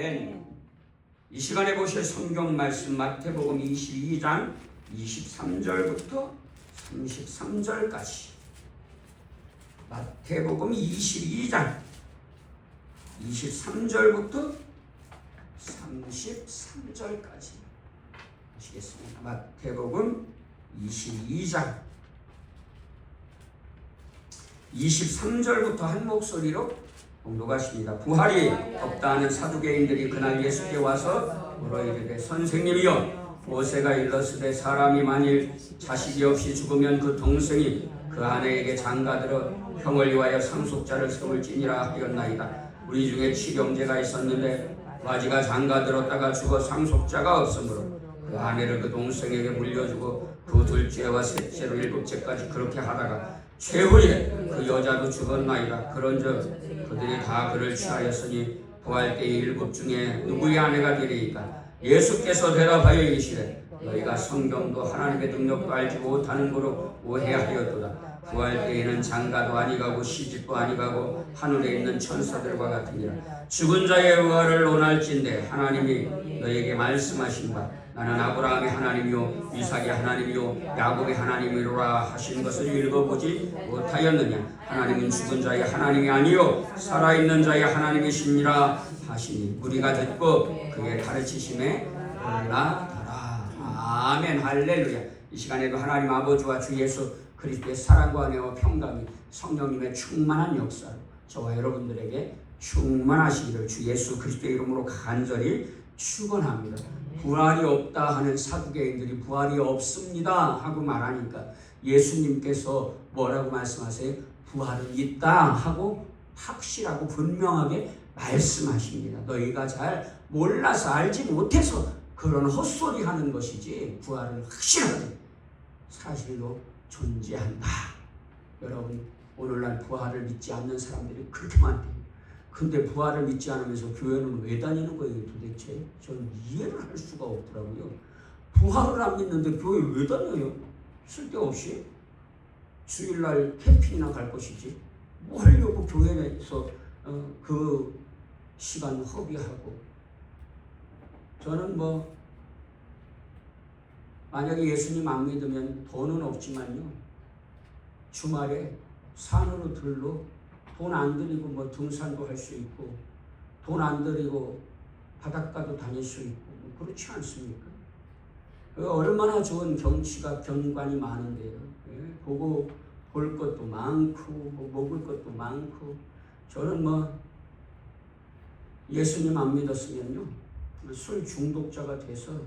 아멘. 이 시간에 보실 성경 말씀 마태복음 22장 23절부터 33절까지. 마태복음 22장 23절부터 33절까지 보시겠습니다. 마태복음 22장 23절부터 한 목소리로 봉독하십니다. 부활이 없다 하는 사두개인들이 그날 예수께 와서 물어 이르되 선생님이여, 모세가 일렀으되 사람이 만일 자식이 없이 죽으면 그 동생이 그 아내에게 장가들어 형을 위하여 상속자를 세울지니라 하였나이다. 우리 중에 칠형제가 있었는데 그 아지가 장가들었다가 죽어 상속자가 없으므로 그 아내를 그 동생에게 물려주고 그 둘째와 셋째로 일곱째까지 그렇게 하다가 최후에 그 여자도 죽었나이다. 그런즉 그들이 다 그를 취하였으니 부활 때의 일곱 중에 누구의 아내가 되리이까? 예수께서 대답하여 이르시되 너희가 성경도 하나님의 능력도 알지 못하는 거로 오해하였도다. 부활 때에는 장가도 아니가고 시집도 아니가고 하늘에 있는 천사들과 같으니라. 죽은 자의 부활을 논할진대 하나님이 너에게 말씀하신 바 나는 아브라함의 하나님이요 이삭의 하나님이요 야곱의 하나님이로라 하신 것을 읽어보지 못하였느냐? 하나님은 죽은 자의 하나님이 아니요 살아있는 자의 하나님이시니라 하시니 우리가 듣고 그의 가르치심에 놀라더라. 아멘. 할렐루야. 이 시간에도 하나님 아버지와 주 예수 그리스도의 사랑과 은혜와 평강이 성령님의 충만한 역사로 저와 여러분들에게 충만하시기를 주 예수 그리스도의 이름으로 간절히 축원합니다. 부활이 없다 하는 사두개인들이 부활이 없습니다 하고 말하니까 예수님께서 뭐라고 말씀하세요? 부활은 있다 하고 확실하고 분명하게 말씀하십니다. 너희가 잘 몰라서 알지 못해서 그런 헛소리 하는 것이지 부활은 확실하게 사실로 존재한다. 여러분, 오늘날 부활을 믿지 않는 사람들이 그렇게 많대요. 근데 부활을 믿지 않으면서 교회는 왜 다니는 거예요 도대체? 저는 이해를 할 수가 없더라고요. 부활을 안 믿는데 교회 왜 다녀요? 쓸데없이. 주일날 캠핑이나 갈 것이지 뭐 하려고 교회 내에서 그 시간 허비하고. 저는 만약에 예수님 안 믿으면 돈은 없지만요, 주말에 산으로 들러 돈 안 들이고 등산도 할 수 있고 돈 안 들이고 바닷가도 다닐 수 있고 그렇지 않습니까? 얼마나 좋은 경치가 경관이 많은데요. 보고 볼 것도 많고 먹을 것도 많고. 저는 예수님 안 믿었으면요 술 중독자가 돼서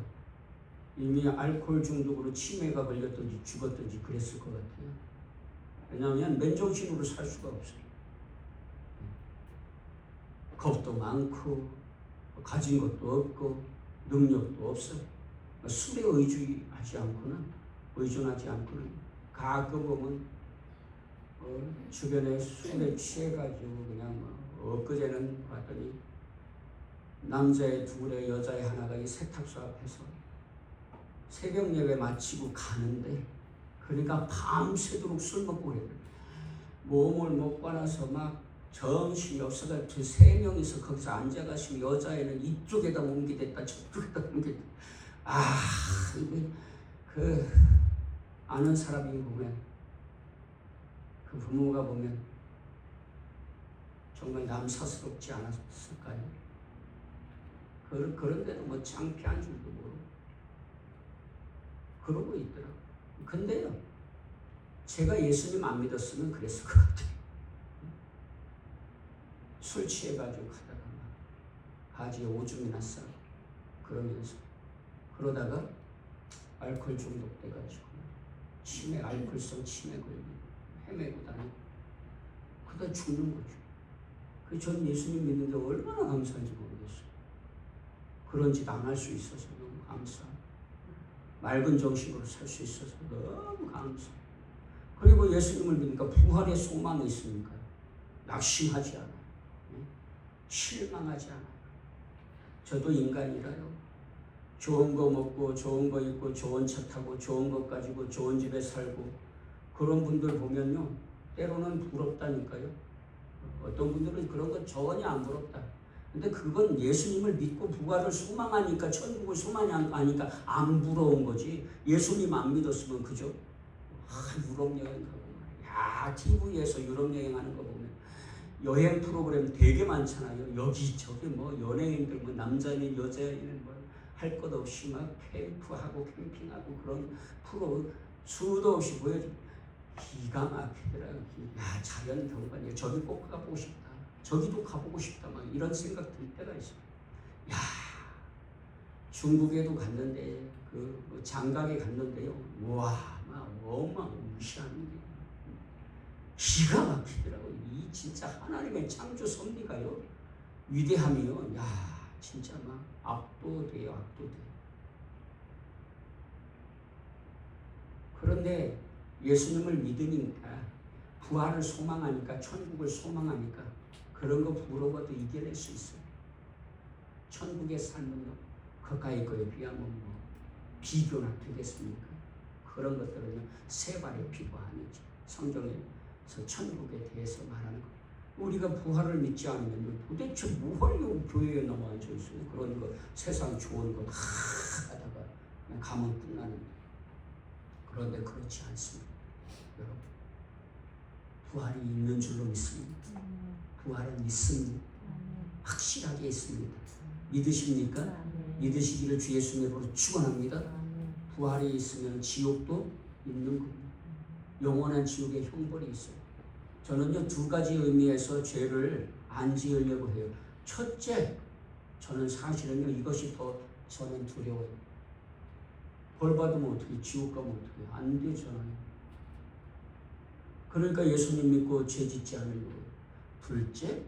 이미 알코올 중독으로 치매가 걸렸든지 죽었든지 그랬을 것 같아요. 왜냐하면 맨정신으로 살 수가 없어요. 겁도 많고 가진 것도 없고 능력도 없어. 술에 의존하지 않고는 가끔 보면 주변에 술에 취해가지고 그냥 엊그제는 봤더니 남자의 둘에 여자의 하나가 이 세탁소 앞에서 새벽 예배 마치고 가는데, 그러니까 밤새도록 술 먹고 그래요. 몸을 먹고 나서 막 정신이 없어가지고 세 명이서 거기서 앉아가시고 여자애는 이쪽에다 옮기댔다 저쪽에다 옮기댔다. 아는 사람이 보면, 그 부모가 보면 정말 남사스럽지 않았을까요? 그런데도 창피한 줄도 모르고 그러고 있더라고요. 근데요, 제가 예수님 안 믿었으면 그랬을 것 같아요. 술 취해가지고 가다가 바지에 오줌이나 싸고 그러다가 알코올 중독돼가지고 알코올성 치매 걸리고 헤매고 다니고 그러다 죽는 거죠. 전 예수님 믿는 게 얼마나 감사한지 모르겠어요. 그런 짓 안 할 수 있어서 너무 감사합니다. 맑은 정신으로 살 수 있어서 너무 감사합니다. 그리고 예수님을 믿으니까 부활의 소망이 있으니까 낙심하지 않아요. 실망하지 않아요. 저도 인간이라요. 좋은 거 먹고 좋은 거 입고 좋은 차 타고 좋은 거 가지고 좋은 집에 살고 그런 분들 보면요, 때로는 부럽다니까요. 어떤 분들은 그런 거 전혀 안 부럽다. 근데 그건 예수님을 믿고 부활을 소망하니까, 천국을 소망하니까 안 부러운 거지. 예수님 안 믿었으면 그죠? 유럽 여행 가고 말이야. TV에서 유럽 여행하는 거 보면 여행 프로그램 되게 많잖아요. 여기저기 뭐 연예인들 뭐 남자인 여자인 뭐 할 것 없이 막 캠프하고 캠핑하고 그런 프로 수도 없이 보여줘. 기가 막히더라고. 야, 자연 경관이야. 저기 꼭 가보고 싶다. 저기도 가보고 싶다. 막 이런 생각 들 때가 있어. 야, 중국에도 갔는데 그 장각에 갔는데요. 와, 막 어마무시한 게 기가 막히더라고. 이 진짜 하나님의 창조 섭리가요. 위대함이요. 야, 진짜 막 압도돼요. 압도돼. 그런데 예수님을 믿으니까, 부활을 소망하니까, 천국을 소망하니까 그런 거 부러워도 이겨낼 수 있어요. 천국의 삶은요, 그까이 거에 비하면 뭐 비교나 되겠습니까? 그런 것들은요, 세 발의 피가 아니죠. 성경에서 천국에 대해서 말하는 거. 우리가 부활을 믿지 않으면 도대체 뭐하려고 교회에 나와 앉아 있어요? 그런 거, 세상 좋은 거 다 하다가 그냥 가면 끝나는데. 그런데 그렇지 않습니다. 여러분, 부활이 있는 줄로 믿습니다. 부활은 있습니다. 확실하게 있습니다. 믿으십니까? 믿으시기를 주 예수님으로 축원합니다. 부활이 있으면 지옥도 있는 겁니다. 영원한 지옥의 형벌이 있어요. 저는요, 두 가지 의미에서 죄를 안 지으려고 해요. 첫째, 저는 사실은요, 이것이 더 저는 두려워요. 벌 받으면 어떻게, 지옥 가면 어떻게, 안 되잖아요. 그러니까 예수님 믿고 죄 짓지 않으려고. 둘째,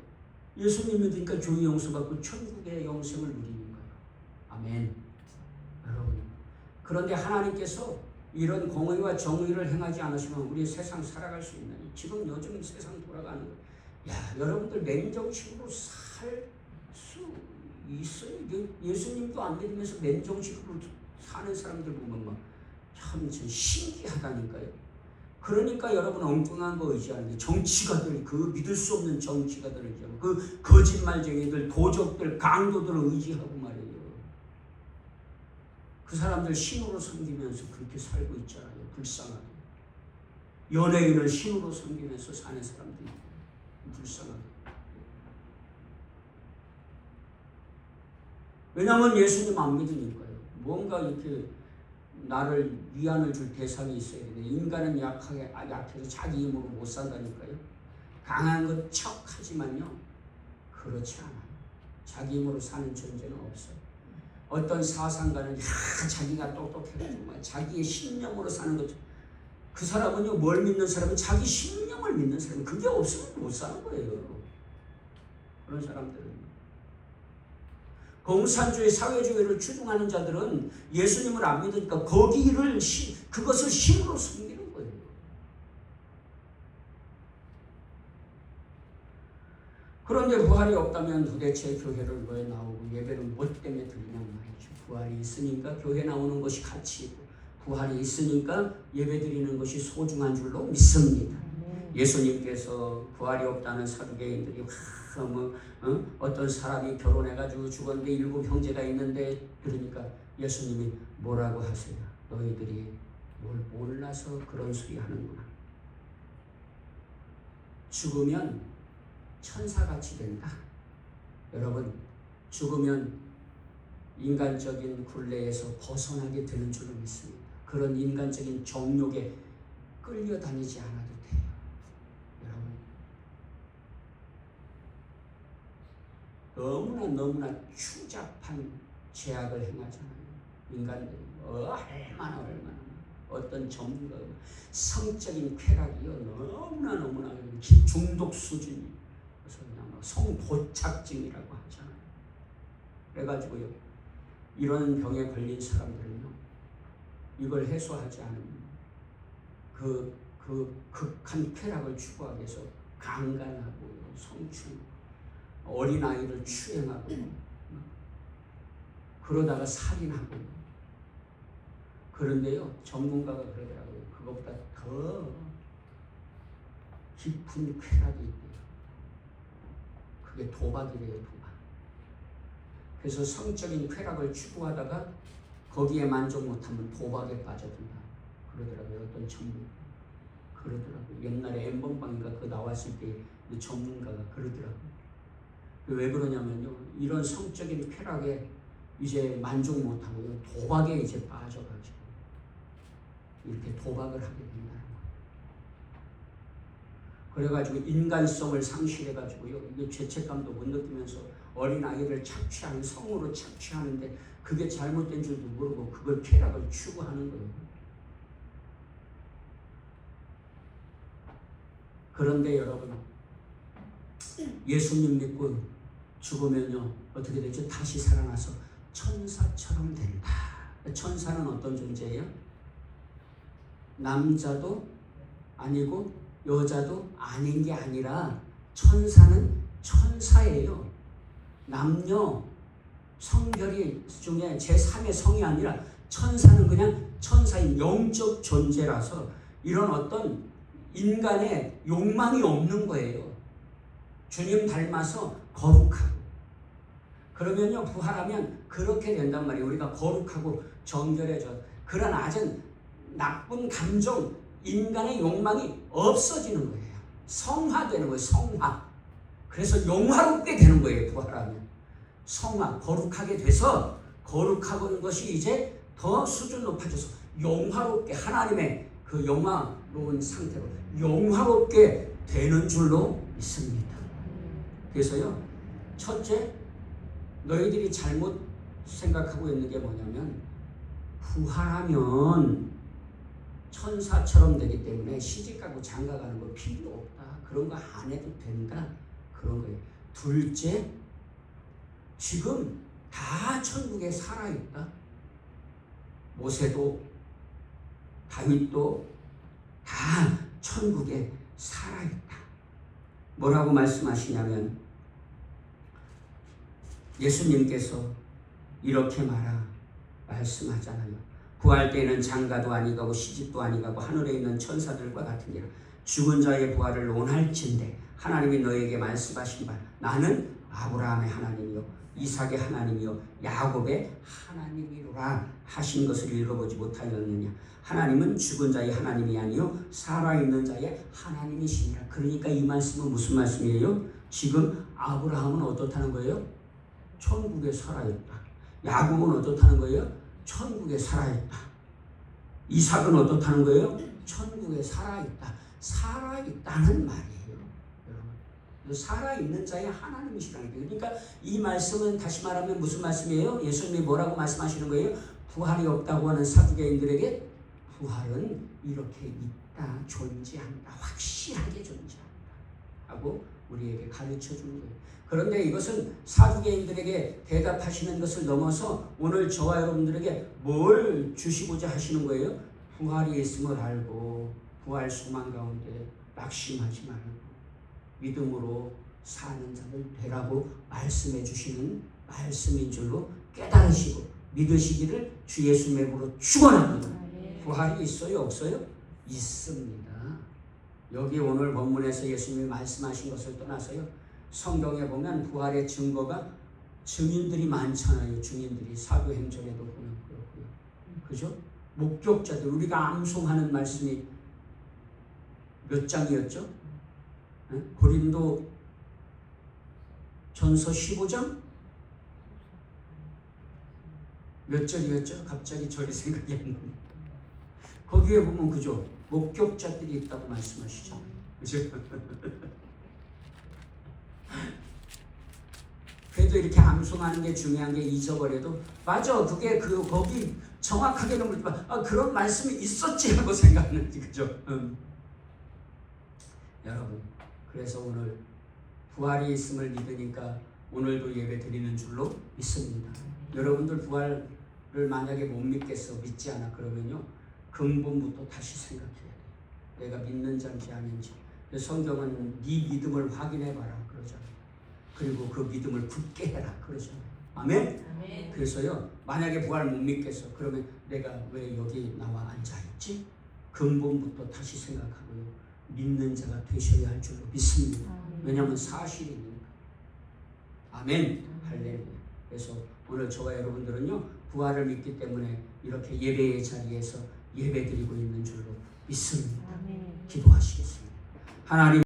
예수님 믿으니까 죄의 용서받고 천국의 영생을 누리는 거예요. 아멘. 여러분, 그런데 하나님께서 이런 공의와 정의를 행하지 않으시면 우리 세상 살아갈 수 있나요? 지금 요즘 세상 돌아가는 거. 야, 여러분들 맨정신으로 살 수 있어요? 예수님도 안 믿으면서 맨정신으로 사는 사람들 보면 막 참 신기하다니까요. 그러니까 여러분, 엉뚱한 거 의지하는 게, 정치가들, 그 믿을 수 없는 정치가들을 의지하고, 그 거짓말쟁이들, 도적들, 강도들을 의지하고 말이에요. 그 사람들 신으로 섬기면서 그렇게 살고 있잖아요. 불쌍하게. 연예인을 신으로 섬기면서 사는 사람들이 불쌍하게. 왜냐하면 예수님 안 믿으니까요. 뭔가 이렇게 나를 위안을 줄 대상이 있어야 되는데, 인간은 약해서 자기 힘으로 못 산다니까요. 강한 건 척하지만요, 그렇지 않아요. 자기 힘으로 사는 존재는 없어요. 어떤 사상가는 자기가 똑똑해가지고 자기의 신념으로 사는 거죠. 그 사람은요, 뭘 믿는 사람은 자기 신념을 믿는 사람은, 그게 없으면 못 사는 거예요. 그런 사람들은. 공산주의, 사회주의를 추종하는 자들은 예수님을 안 믿으니까 그것을 힘으로 숨기는 거예요. 그런데 부활이 없다면 도대체 교회를 왜 나오고 예배를 뭐 때문에 드리냐 말이죠. 부활이 있으니까 교회 나오는 것이 가치이고, 부활이 있으니까 예배 드리는 것이 소중한 줄로 믿습니다. 예수님께서 부활이 없다는 사두개인들이 어떤 사람이 결혼해가지고 죽었는데 7 형제가 있는데, 그러니까 예수님이 뭐라고 하세요? 너희들이 뭘 몰라서 그런 소리 하는구나. 죽으면 천사같이 된다. 여러분, 죽으면 인간적인 굴레에서 벗어나게 되는 줄로 믿습니다. 그런 인간적인 정욕에 끌려다니지 않아도 돼요. 여러분, 너무나 추잡한 죄악을 행하잖아요. 인간들이 얼마나 어떤 전문가, 성적인 쾌락이요, 너무나 중독 수준이, 그래서 그냥 성도착증이라고 하잖아요. 그래가지고요, 이런 병에 걸린 사람들은요, 이걸 해소하지 않으면 그 극한 쾌락을 추구하기 위해서 강간하고 성추행, 어린아이를 추행하고, 그러다가 살인하고. 그런데요, 전문가가 그러더라고요. 그것보다 더 깊은 쾌락이 있대요. 그게 도박이래요, 도박. 그래서 성적인 쾌락을 추구하다가 거기에 만족 못하면 도박에 빠져든다 그러더라고요. 어떤 전문 그러더라고요. 옛날에 엠번방인가 그 나왔을 때 그 전문가가 그러더라고요. 왜 그러냐면요, 이런 성적인 쾌락에 이제 만족 못하고요, 도박에 이제 빠져가지고 이렇게 도박을 하게 된다는 거예요. 그래가지고 인간성을 상실해가지고요, 이게 죄책감도 못 느끼면서 어린 아이를 착취하는, 성으로 착취하는데 그게 잘못된 줄도 모르고 그걸 쾌락을 추구하는 거예요. 그런데 여러분, 예수님 믿고 죽으면요 어떻게 되죠? 다시 살아나서 천사처럼 된다. 천사는 어떤 존재예요? 남자도 아니고 여자도 아닌 게 아니라 천사는 천사예요. 남녀 성별이 중에 제3의 성이 아니라 천사는 그냥 천사인 영적 존재라서 이런 어떤 인간의 욕망이 없는 거예요. 주님 닮아서 거룩하고. 그러면요 부활하면 그렇게 된단 말이에요. 우리가 거룩하고 정결해져. 그런 아주 나쁜 감정, 인간의 욕망이 없어지는 거예요. 성화되는 거예요. 성화. 그래서 영화롭게 되는 거예요. 부활하면. 성화, 거룩하게 돼서 거룩하는 것이 이제 더 수준 높아져서 영화롭게 하나님의 그 영화로운 상태로 영화롭게 되는 줄로 믿습니다. 그래서요, 첫째, 너희들이 잘못 생각하고 있는 게 뭐냐면 부활하면 천사처럼 되기 때문에 시집가고 장가가는 거 필요 없다. 그런 거 안 해도 된다. 그런 거예요. 둘째, 지금 다 천국에 살아있다. 모세도 다윗도 다 천국에 살아있다. 뭐라고 말씀하시냐면 예수님께서 이렇게 말씀하잖아요. 부활 때에는 장가도 아니가고 시집도 아니가고 하늘에 있는 천사들과 같으니라. 죽은 자의 부활을 논할진대 하나님이 너에게 말씀하신 바 나는 아브라함의 하나님이요 이삭의 하나님이요 야곱의 하나님이로라 하신 것을 읽어보지 못하였느냐. 하나님은 죽은 자의 하나님이 아니요 살아있는 자의 하나님이시니라. 그러니까 이 말씀은 무슨 말씀이에요? 지금 아브라함은 어떻다는 거예요? 천국에 살아있다. 야곱은 어떻다는 거예요? 천국에 살아있다. 이삭은 어떻다는 거예요? 천국에 살아있다. 살아있다는 말이에요. 여러분, 살아있는 자의 하나님이시라는 거예요. 그러니까 이 말씀은 다시 말하면 무슨 말씀이에요? 예수님이 뭐라고 말씀하시는 거예요? 부활이 없다고 하는 사두개인들에게 부활은 이렇게 있다, 존재한다, 확실하게 존재한다 하고 우리에게 가르쳐 주는 거예요. 그런데 이것은 사두개인들에게 대답하시는 것을 넘어서 오늘 저와 여러분들에게 뭘 주시고자 하시는 거예요? 부활이 있음을 알고 부활 소망 가운데 낙심하지 말고 믿음으로 사는 자들 되라고 말씀해 주시는 말씀인 줄로 깨달으시고 믿으시기를 주 예수님의 이름으로 축원합니다. 부활이 있어요? 없어요? 있습니다. 여기 오늘 본문에서 예수님이 말씀하신 것을 떠나서요, 성경에 보면 부활의 증거가 증인들이 많잖아요. 증인들이 사도행전에도 보면 그렇고요. 그죠? 목격자들, 우리가 암송하는 말씀이 몇 장이었죠? 고린도 전서 15장? 몇 절이었죠? 갑자기 절이 생각이 안 나네. 거기에 보면 그죠? 목격자들이 있다고 말씀하시죠. 그죠? 그래도 이렇게 암송하는 게 중요한 게 잊어버려도 맞아, 그게 거기 정확하게는 모르지만 그런 말씀이 있었지 하고 생각하는지. 그죠? 여러분, 그래서 오늘 부활이 있음을 믿으니까 오늘도 예배 드리는 줄로 믿습니다. 여러분들 부활을 만약에 못 믿겠어, 믿지 않아 그러면요, 근본부터 다시 생각해야 돼. 내가 믿는 자인지 아닌지. 성경은 네 믿음을 확인해봐라 그러잖아요. 그리고 그 믿음을 굳게 해라 그러잖아요. 아멘? 아멘. 그래서요, 만약에 부활 못 믿겠어 그러면 내가 왜 여기 나와 앉아있지? 근본부터 다시 생각하고요, 믿는 자가 되셔야 할 줄로 믿습니다. 왜냐하면 사실이니까. 아멘. 할렐루야. 그래서 오늘 저와 여러분들은요 부활을 믿기 때문에 이렇게 예배의 자리에서 예배드리고 있는 줄로 믿습니다. 기도하시겠습니다. 하나님